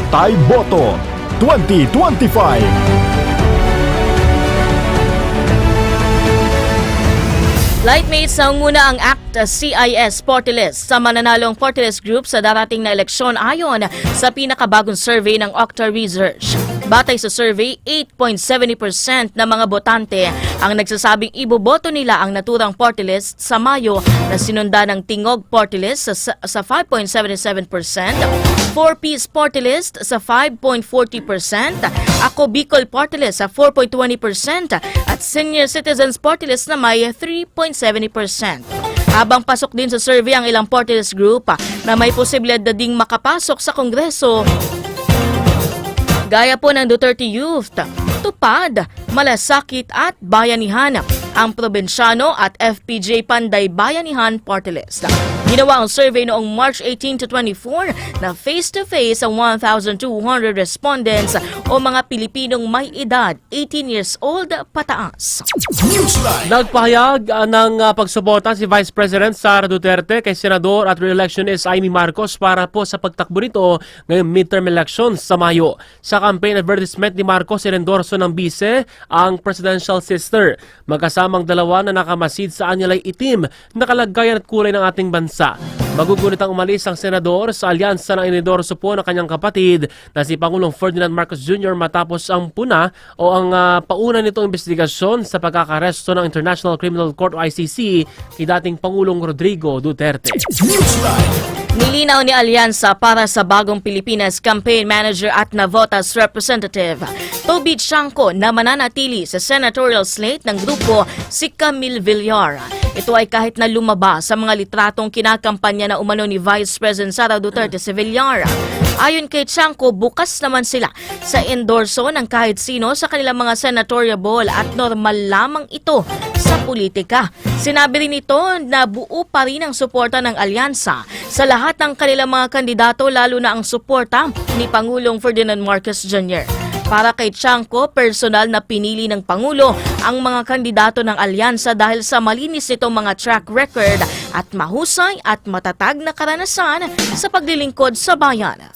Batay Boto 2025. Lightmates muna ang ACT CIS party list sa mananalong party list group sa darating na eleksyon ayon sa pinakabagong survey ng Octa Research. Batay sa survey, 8.70% ng mga botante ang nagsasabing iboboto nila ang naturang party list sa Mayo na sinunda ng Tingog party list sa 5.77%, 4-piece party list sa 5.40%, Ako Bicol party list sa 4.20% at Senior Citizens party list na may 3.70%. Habang pasok din sa survey ang ilang party list group na may posibilidad na ding makapasok sa Kongreso, gaya po ng Duterte Youth, Tupad, Malasakit at Bayanihan, ang Probinsyano at FPJ Panday Bayanihan party list. Ginawa ang survey noong March 18 to 24 na face-to-face ang 1,200 respondents o mga Pilipinong may edad 18 years old pataas. Nagpahayag ng pagsuporta si Vice President Sara Duterte kay Senador at re-electionist Amy Marcos para po sa pagtakbo nito ngayong midterm elections sa Mayo. Sa campaign advertisement ni Marcos, inendorso ng bise ang presidential sister. Magkasamang dalawa na nakamasid sa anyalay itim na kalagayan at kulay ng ating bansa. Magugunit ang umalis ang senador sa alyansa ng inendorso po ng kanyang kapatid na si Pangulong Ferdinand Marcos Jr. matapos ang puna o ang pauna nitong investigasyon sa pagkakaresto ng International Criminal Court o ICC kay dating Pangulong Rodrigo Duterte. Nilinaw ni Alyansa para sa Bagong Pilipinas Campaign Manager at Navotas Representative Toby Chanco na mananatili sa senatorial slate ng grupo si Camille Villar. Ito ay kahit na lumaba sa mga litratong kinakampanya na umano ni Vice President Sara Duterte sa Villar. Ayon kay Chanco, bukas naman sila sa endorso ng kahit sino sa kanilang mga senatorial ball at normal lamang ito sa politika. Sinabi rin ito na buo pa rin ang suporta ng alyansa sa lahat ng kanilang mga kandidato, lalo na ang suporta ni Pangulong Ferdinand Marcos Jr. Para kay Chanco, personal na pinili ng Pangulo ang mga kandidato ng alyansa dahil sa malinis nitong mga track record at mahusay at matatag na karanasan sa paglilingkod sa bayan.